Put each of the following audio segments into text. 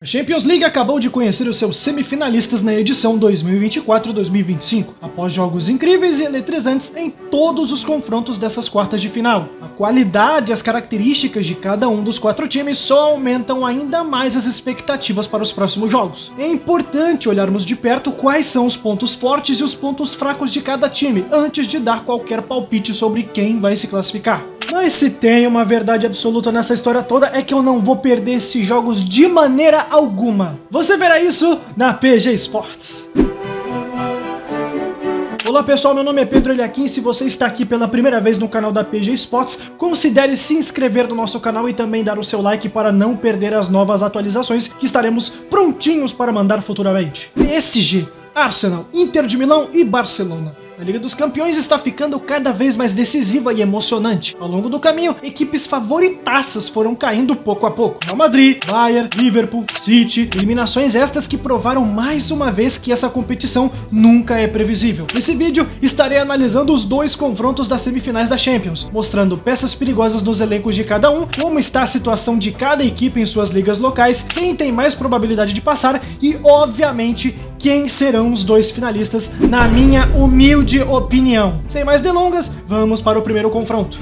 A Champions League acabou de conhecer os seus semifinalistas na edição 2024-2025, após jogos incríveis e eletrizantes em todos os confrontos dessas quartas de final. A qualidade e as características de cada um dos quatro times só aumentam ainda mais as expectativas para os próximos jogos. É importante olharmos de perto quais são os pontos fortes e os pontos fracos de cada time, antes de dar qualquer palpite sobre quem vai se classificar. Mas se tem uma verdade absoluta nessa história toda é que eu não vou perder esses jogos de maneira alguma. Você verá isso na PG Sports. Olá pessoal, meu nome é Pedro Eliakim. Se você está aqui pela primeira vez no canal da PG Sports, considere se inscrever no nosso canal e também dar o seu like para não perder as novas atualizações que estaremos prontinhos para mandar futuramente. PSG, Arsenal, Inter de Milão e Barcelona. A Liga dos Campeões está ficando cada vez mais decisiva e emocionante. Ao longo do caminho, equipes favoritaças foram caindo pouco a pouco. Real Madrid, Bayern, Liverpool, City, eliminações estas que provaram mais uma vez que essa competição nunca é previsível. Nesse vídeo, estarei analisando os dois confrontos das semifinais da Champions, mostrando peças perigosas nos elencos de cada um, como está a situação de cada equipe em suas ligas locais, quem tem mais probabilidade de passar e, obviamente, quem serão os dois finalistas, na minha humilde opinião. Sem mais delongas, vamos para o primeiro confronto.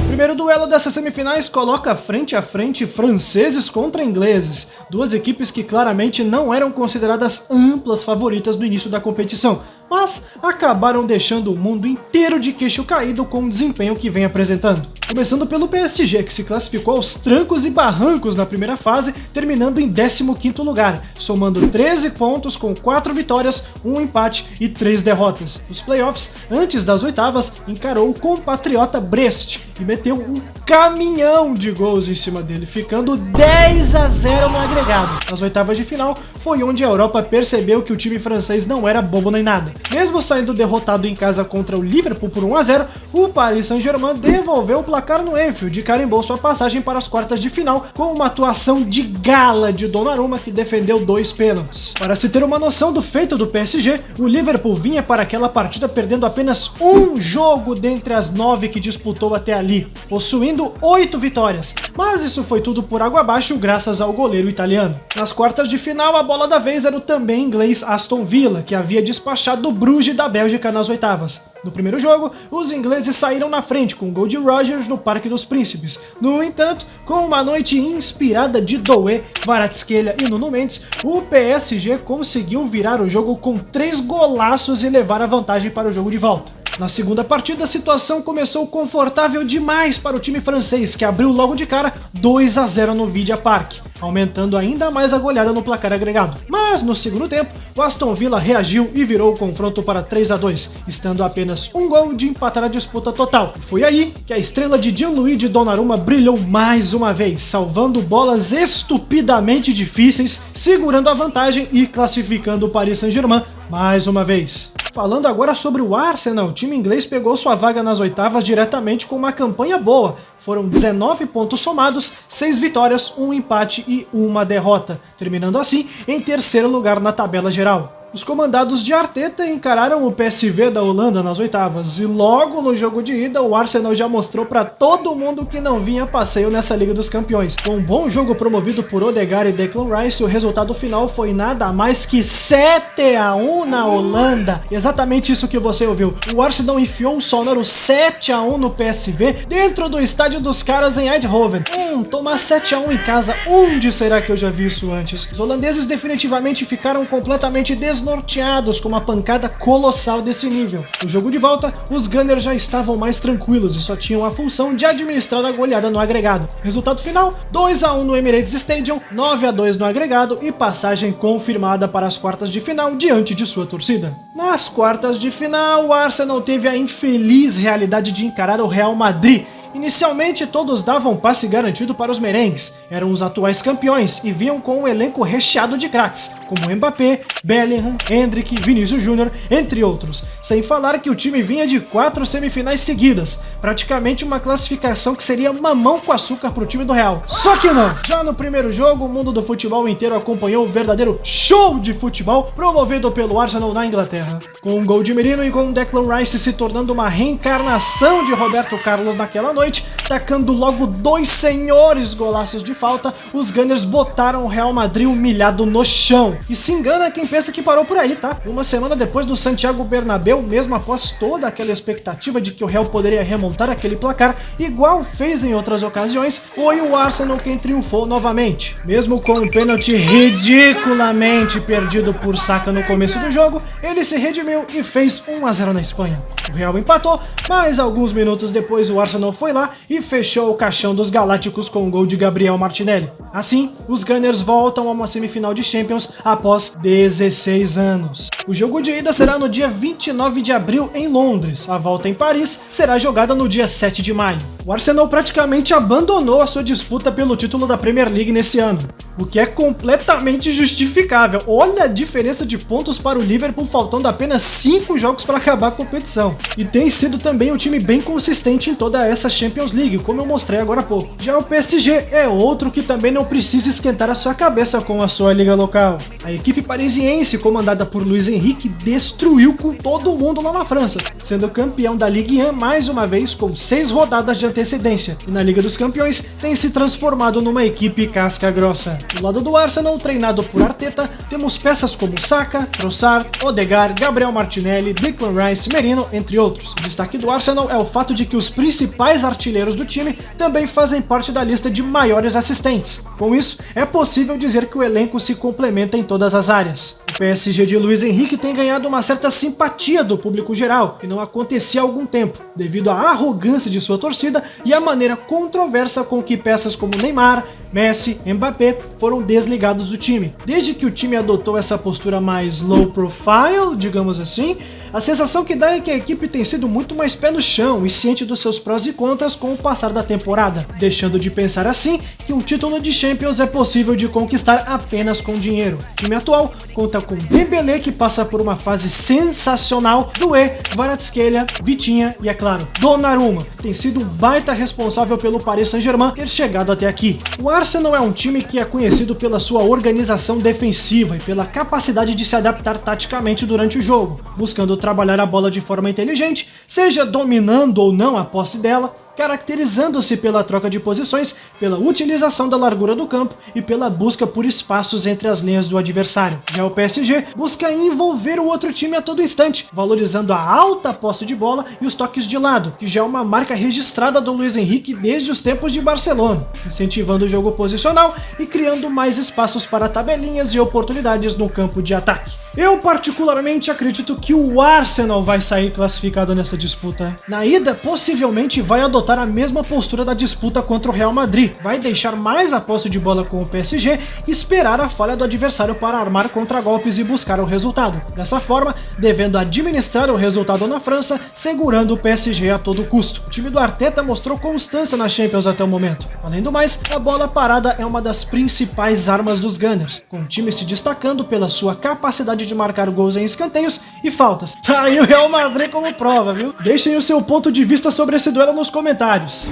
O primeiro duelo dessas semifinais coloca frente a frente franceses contra ingleses, duas equipes que claramente não eram consideradas amplas favoritas no início da competição, mas acabaram deixando o mundo inteiro de queixo caído com o desempenho que vem apresentando. Começando pelo PSG, que se classificou aos trancos e barrancos na primeira fase, terminando em 15º lugar, somando 13 pontos com 4 vitórias, 1 empate e 3 derrotas. Nos playoffs, antes das oitavas, encarou o compatriota Brest e meteu um caminhão de gols em cima dele, ficando 10-0 no agregado. Nas oitavas de final, foi onde a Europa percebeu que o time francês não era bobo nem nada. Mesmo saindo derrotado em casa contra o Liverpool por 1-0, o Paris Saint-Germain devolveu o placar no Anfield e carimbou sua passagem para as quartas de final com uma atuação de gala de Donnarumma, que defendeu 2 pênaltis. Para se ter uma noção do feito do PSG, o Liverpool vinha para aquela partida perdendo apenas um jogo dentre as 9 que disputou até ali, possuindo 8 vitórias, mas isso foi tudo por água abaixo graças ao goleiro italiano. Nas quartas de final, a bola da vez era o também inglês Aston Villa, que havia despachado o Bruges da Bélgica nas oitavas. No primeiro jogo, os ingleses saíram na frente com o gol de Rodgers no Parque dos Príncipes. No entanto, com uma noite inspirada de Doué, Kvaratskhelia e Nuno Mendes, o PSG conseguiu virar o jogo com 3 golaços e levar a vantagem para o jogo de volta. Na segunda partida, a situação começou confortável demais para o time francês, que abriu logo de cara 2-0 no Vidia Park, aumentando ainda mais a goleada no placar agregado. Mas no segundo tempo, o Aston Villa reagiu e virou o confronto para 3-2, estando a apenas um gol de empatar a disputa total. Foi aí que a estrela de Gianluigi Donnarumma brilhou mais uma vez, salvando bolas estupidamente difíceis, segurando a vantagem e classificando o Paris Saint-Germain mais uma vez. Falando agora sobre o Arsenal, o time inglês pegou sua vaga nas oitavas diretamente com uma campanha boa. Foram 19 pontos somados, 6 vitórias, 1 empate e 1 derrota, terminando assim em terceiro lugar na tabela geral. Os comandados de Arteta encararam o PSV da Holanda nas oitavas e logo no jogo de ida o Arsenal já mostrou para todo mundo que não vinha passeio nessa Liga dos Campeões. Com um bom jogo promovido por Odegaard e Declan Rice, o resultado final foi nada mais que 7-1 na Holanda. Exatamente isso que você ouviu. O Arsenal enfiou um sonoro 7-1 no PSV dentro do estádio dos caras em Eindhoven. Tomar 7-1 em casa, onde será que eu já vi isso antes? Os holandeses definitivamente ficaram completamente desnorteados com uma pancada colossal desse nível. No jogo de volta, os Gunners já estavam mais tranquilos e só tinham a função de administrar a goleada no agregado. Resultado final, 2-1 no Emirates Stadium, 9-2 no agregado e passagem confirmada para as quartas de final diante de sua torcida. Nas quartas de final, o Arsenal teve a infeliz realidade de encarar o Real Madrid. Inicialmente todos davam passe garantido para os merengues, eram os atuais campeões e vinham com um elenco recheado de craques, como Mbappé, Bellingham, Endrick, Vinícius Júnior, entre outros, sem falar que o time vinha de 4 semifinais seguidas. praticamente uma classificação que seria mamão com açúcar pro time do Real. Só que não! Já no primeiro jogo, o mundo do futebol inteiro acompanhou o verdadeiro show de futebol promovido pelo Arsenal na Inglaterra. Com um gol de Merino e com o Declan Rice se tornando uma reencarnação de Roberto Carlos naquela noite, tacando logo 2 senhores golaços de falta, os Gunners botaram o Real Madrid humilhado no chão. E se engana quem pensa que parou por aí, tá? Uma semana depois do Santiago Bernabéu, mesmo após toda aquela expectativa de que o Real poderia remontar aquele placar, igual fez em outras ocasiões, foi o Arsenal quem triunfou novamente. Mesmo com um pênalti ridiculamente perdido por Saka no começo do jogo, ele se redimiu e fez 1-0 na Espanha. O Real empatou, mas alguns minutos depois o Arsenal foi lá e fechou o caixão dos Galácticos com o gol de Gabriel Martinelli. Assim, os Gunners voltam a uma semifinal de Champions após 16 anos. O jogo de ida será no dia 29 de abril em Londres. A volta em Paris será jogada no dia 7 de maio. O Arsenal praticamente abandonou a sua disputa pelo título da Premier League nesse ano, o que é completamente justificável. Olha a diferença de pontos para o Liverpool, faltando apenas 5 jogos para acabar a competição. E tem sido também um time bem consistente em toda essa Champions League, como eu mostrei agora há pouco. Já o PSG é outro que também não precisa esquentar a sua cabeça com a sua liga local. A equipe parisiense, comandada por Luis Henrique, destruiu com todo mundo lá na França, sendo campeão da Ligue 1 mais uma vez com 6 rodadas de antecedência, e na Liga dos Campeões tem se transformado numa equipe casca grossa. Do lado do Arsenal, treinado por Arteta, temos peças como Saka, Trossard, Odegaard, Gabriel Martinelli, Declan Rice, Merino, entre outros. O destaque do Arsenal é o fato de que os principais artilheiros do time também fazem parte da lista de maiores assistentes. Com isso, é possível dizer que o elenco se complementa em todas as áreas. O PSG de Luis Henrique tem ganhado uma certa simpatia do público geral, que não acontecia há algum tempo, devido à arrogância de sua torcida e à maneira controversa com que peças como Neymar, Messi, Mbappé foram desligados do time. Desde que o time adotou essa postura mais low profile, digamos assim, a sensação que dá é que a equipe tem sido muito mais pé no chão e ciente dos seus prós e contras com o passar da temporada, deixando de pensar assim que um título de Champions é possível de conquistar apenas com dinheiro. O time atual conta com Dembélé, que passa por uma fase sensacional, Doué, Kvaratskhelia, Vitinha e, é claro, Donnarumma, que tem sido um baita responsável pelo Paris Saint-Germain ter chegado até aqui. O Arsenal é um time que é conhecido pela sua organização defensiva e pela capacidade de se adaptar taticamente durante o jogo, buscando trabalhar a bola de forma inteligente, seja dominando ou não a posse dela, caracterizando-se pela troca de posições, pela utilização da largura do campo e pela busca por espaços entre as linhas do adversário. Já o PSG busca envolver o outro time a todo instante, valorizando a alta posse de bola e os toques de lado, que já é uma marca registrada do Luis Henrique desde os tempos de Barcelona, incentivando o jogo posicional e criando mais espaços para tabelinhas e oportunidades no campo de ataque. Eu particularmente acredito que o Arsenal vai sair classificado nessa disputa. Na ida, possivelmente vai adotar a mesma postura da disputa contra o Real Madrid, vai deixar mais a posse de bola com o PSG e esperar a falha do adversário para armar contragolpes e buscar o resultado. Dessa forma, devendo administrar o resultado na França, segurando o PSG a todo custo. O time do Arteta mostrou constância na Champions até o momento. Além do mais, a bola parada é uma das principais armas dos Gunners, com o time se destacando pela sua capacidade de marcar gols em escanteios e faltas. Tá aí o Real Madrid como prova, viu? Deixem o seu ponto de vista sobre esse duelo nos comentários.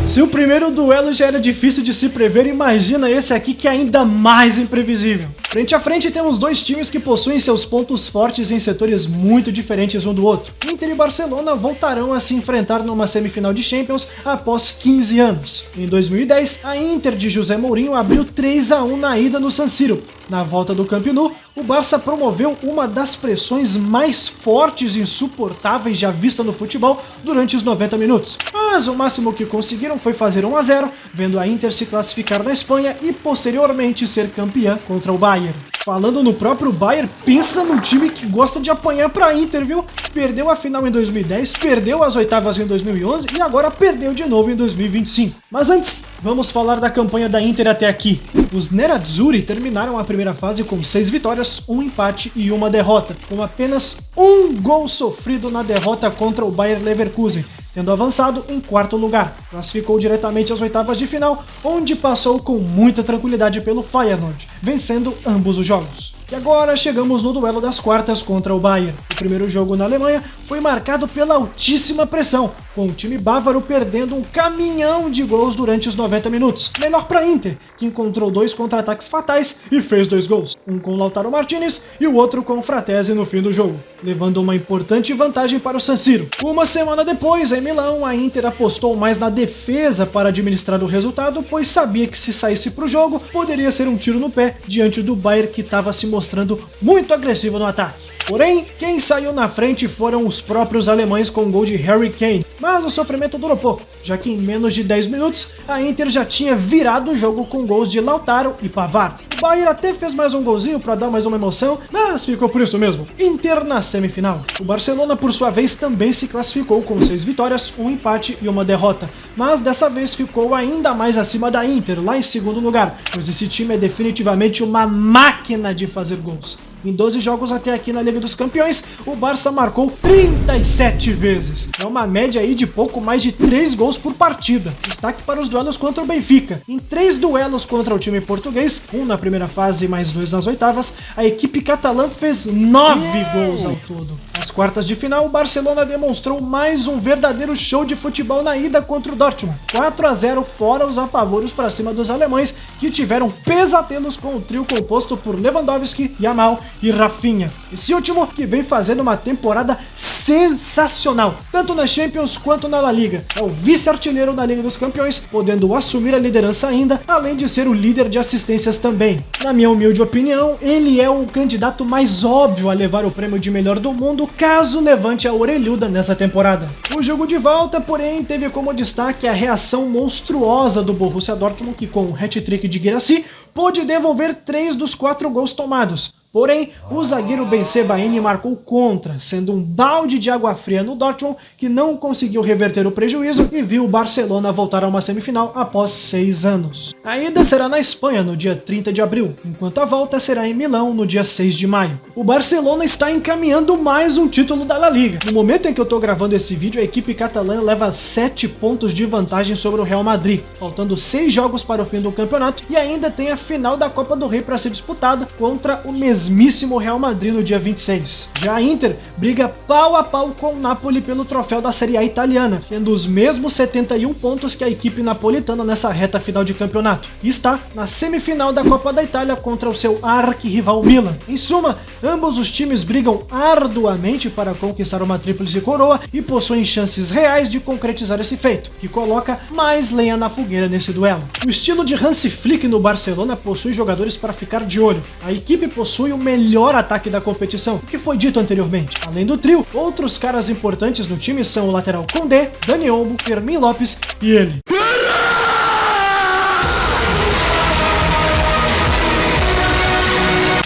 Se o primeiro duelo já era difícil de se prever, imagina esse aqui que é ainda mais imprevisível. Frente a frente temos dois times que possuem seus pontos fortes em setores muito diferentes um do outro. Inter e Barcelona voltarão a se enfrentar numa semifinal de Champions após 15 anos. Em 2010, a Inter de José Mourinho abriu 3-1 na ida no San Siro. Na volta do Camp Nou, o Barça promoveu uma das pressões mais fortes e insuportáveis já vista no futebol durante os 90 minutos. Mas o máximo que conseguiram foi fazer 1-0, vendo a Inter se classificar na Espanha e posteriormente ser campeã contra o Bayern. Falando no próprio Bayern, pensa num time que gosta de apanhar pra Inter, viu? Perdeu a final em 2010, perdeu as oitavas em 2011 e agora perdeu de novo em 2025. Mas antes, vamos falar da campanha da Inter até aqui. Os Nerazzurri terminaram a primeira fase com 6 vitórias, 1 empate e 1 derrota, com apenas 1 gol sofrido na derrota contra o Bayer Leverkusen, tendo avançado em 4º lugar. Classificou diretamente às oitavas de final, onde passou com muita tranquilidade pelo Feyenoord, vencendo ambos os jogos. E agora chegamos no duelo das quartas contra o Bayern. O primeiro jogo na Alemanha foi marcado pela altíssima pressão, com o time bávaro perdendo um caminhão de gols durante os 90 minutos. Melhor para Inter, que encontrou 2 contra-ataques fatais e fez 2 gols, um com Lautaro Martinez e o outro com Fratesi no fim do jogo, levando uma importante vantagem para o San Siro. Uma semana depois, em Milão, a Inter apostou mais na defesa para administrar o resultado, pois sabia que se saísse para o jogo, poderia ser um tiro no pé diante do Bayern, que estava se mostrando muito agressivo no ataque. Porém, quem saiu na frente foram os próprios alemães com o gol de Harry Kane, mas o sofrimento durou pouco, já que em menos de 10 minutos a Inter já tinha virado o jogo com gols de Lautaro e Pavard. O Bayern até fez mais um golzinho para dar mais uma emoção, mas ficou por isso mesmo. Inter na semifinal. O Barcelona, por sua vez, também se classificou com 6 vitórias, um empate e uma derrota, mas dessa vez ficou ainda mais acima da Inter, lá em segundo lugar, pois esse time é definitivamente uma máquina de fazer gols. Em 12 jogos até aqui na Liga dos Campeões, o Barça marcou 37 vezes. É uma média aí de pouco mais de 3 gols por partida. Destaque para os duelos contra o Benfica. Em 3 duelos contra o time português, um na primeira fase e mais 2 nas oitavas, a equipe catalã fez 9 gols ao todo. Nas quartas de final, o Barcelona demonstrou mais um verdadeiro show de futebol na ida contra o Dortmund. 4-0 fora os apavoros para cima dos alemães, que tiveram pesadelos com o trio composto por Lewandowski, Yamal e Rafinha. Esse último que vem fazendo uma temporada sensacional, tanto na Champions quanto na La Liga. É o vice-artilheiro da Liga dos Campeões, podendo assumir a liderança ainda, além de ser o líder de assistências também. Na minha humilde opinião, ele é o candidato mais óbvio a levar o prêmio de melhor do mundo, caso levante a orelhuda nessa temporada. O jogo de volta, porém, teve como destaque a reação monstruosa do Borussia Dortmund, que com o hat-trick de Guirassy pôde devolver 3 dos 4 gols tomados. Porém, o zagueiro Ben Sebaini marcou contra, sendo um balde de água fria no Dortmund, que não conseguiu reverter o prejuízo e viu o Barcelona voltar a uma semifinal após 6 anos. A ida será na Espanha no dia 30 de abril, enquanto a volta será em Milão no dia 6 de maio. O Barcelona está encaminhando mais um título da La Liga. No momento em que eu estou gravando esse vídeo, a equipe catalã leva 7 pontos de vantagem sobre o Real Madrid, faltando 6 jogos para o fim do campeonato, e ainda tem a final da Copa do Rei para ser disputada contra o mesmíssimo Real Madrid no dia 26. Já a Inter briga pau a pau com o Napoli pelo troféu da Série A italiana, tendo os mesmos 71 pontos que a equipe napolitana nessa reta final de campeonato, e está na semifinal da Copa da Itália contra o seu arquirrival Milan. Em suma, ambos os times brigam arduamente para conquistar uma tríplice coroa e possuem chances reais de concretizar esse feito, que coloca mais lenha na fogueira nesse duelo. O estilo de Hansi Flick no Barcelona possui jogadores para ficar de olho. A equipe possui o melhor ataque da competição, o que foi dito anteriormente. Além do trio, outros caras importantes no time são o lateral Condé, Dani Olmo, Fermin Lopes e ele.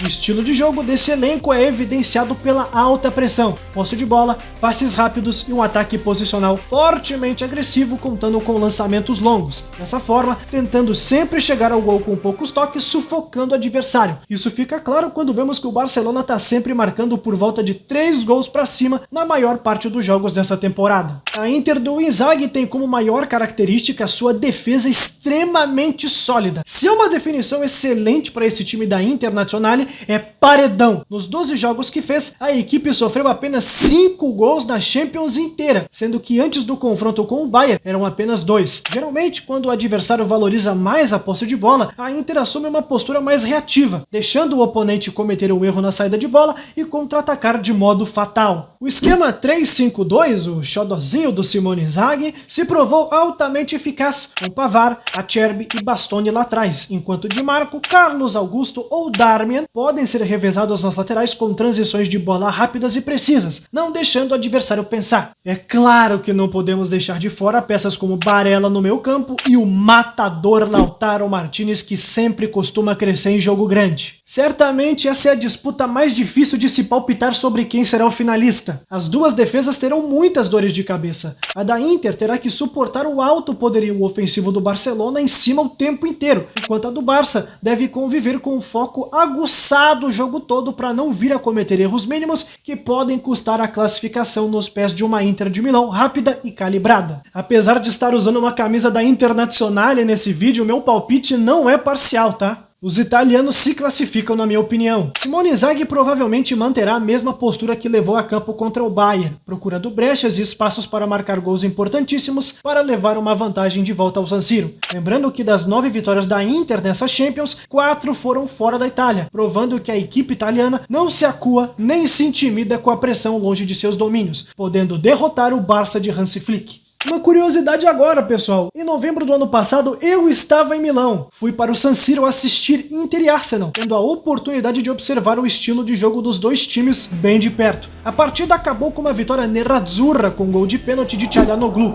O estilo de jogo desse elenco é evidenciado pela alta pressão, posse de bola, passes rápidos e um ataque posicional fortemente agressivo, contando com lançamentos longos. Dessa forma, tentando sempre chegar ao gol com poucos toques, sufocando o adversário. Isso fica claro quando vemos que o Barcelona está sempre marcando por volta de 3 gols para cima na maior parte dos jogos dessa temporada. A Inter do Inzaghi tem como maior característica a sua defesa extremamente sólida. Se é uma definição excelente para esse time da Internazionale, é paredão. Nos 12 jogos que fez, a equipe sofreu apenas 5 gols na Champions inteira, sendo que antes do confronto com o Bayern eram apenas 2. Geralmente, quando o adversário valoriza mais a posse de bola, a Inter assume uma postura mais reativa, deixando o oponente cometer um erro na saída de bola e contra-atacar de modo fatal. O esquema 3-5-2, o xodozinho do Simone Inzaghi, se provou altamente eficaz, com Pavard, Acerbi e Bastoni lá atrás, enquanto Di Marco, Carlos Augusto ou Darmian podem ser revezados nas laterais com transições de bola rápidas e precisas, não deixando o adversário pensar. É claro que não podemos deixar de fora peças como Barella no meio campo e o matador Lautaro Martinez, que sempre costuma crescer em jogo grande. Certamente essa é a disputa mais difícil de se palpitar sobre quem será o finalista. As duas defesas terão muitas dores de cabeça. A da Inter terá que suportar o alto poderio ofensivo do Barcelona em cima o tempo inteiro, enquanto a do Barça deve conviver com um foco aguçado o jogo todo para não vir a cometer erros mínimos que podem custar a classificação nos pés de uma Inter de Milão rápida e calibrada. Apesar de estar usando uma camisa da Internazionale nesse vídeo, meu palpite não é parcial, tá? Os italianos se classificam, na minha opinião. Simone Inzaghi provavelmente manterá a mesma postura que levou a campo contra o Bayern, procurando brechas e espaços para marcar gols importantíssimos para levar uma vantagem de volta ao San Siro. Lembrando que das 9 vitórias da Inter nessa Champions, 4 foram fora da Itália, provando que a equipe italiana não se acua nem se intimida com a pressão longe de seus domínios, podendo derrotar o Barça de Hansi Flick. Uma curiosidade agora, pessoal. Em novembro do ano passado, eu estava em Milão. Fui para o San Siro assistir Inter e Arsenal, tendo a oportunidade de observar o estilo de jogo dos dois times bem de perto. A partida acabou com uma vitória nerazzurra com gol de pênalti de Çalhanoğlu.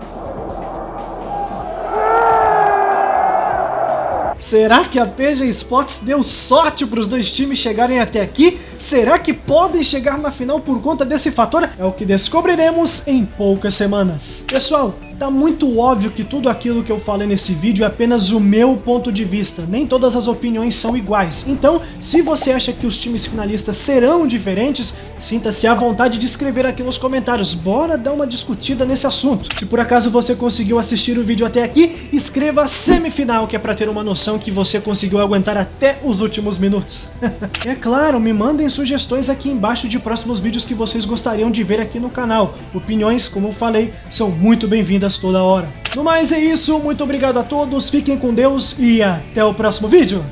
Será que a PG Sports deu sorte para os dois times chegarem até aqui? Será que podem chegar na final por conta desse fator? É o que descobriremos em poucas semanas. Pessoal, tá muito óbvio que tudo aquilo que eu falei nesse vídeo é apenas o meu ponto de vista. Nem todas as opiniões são iguais. Então, se você acha que os times finalistas serão diferentes, sinta-se à vontade de escrever aqui nos comentários. Bora dar uma discutida nesse assunto. Se por acaso você conseguiu assistir o vídeo até aqui, escreva semifinal, que é para ter uma noção que você conseguiu aguentar até os últimos minutos. É claro, me mandem sugestões aqui embaixo de próximos vídeos que vocês gostariam de ver aqui no canal. Opiniões, como eu falei, são muito bem-vindas toda hora. No mais é isso, muito obrigado a todos, fiquem com Deus e até o próximo vídeo.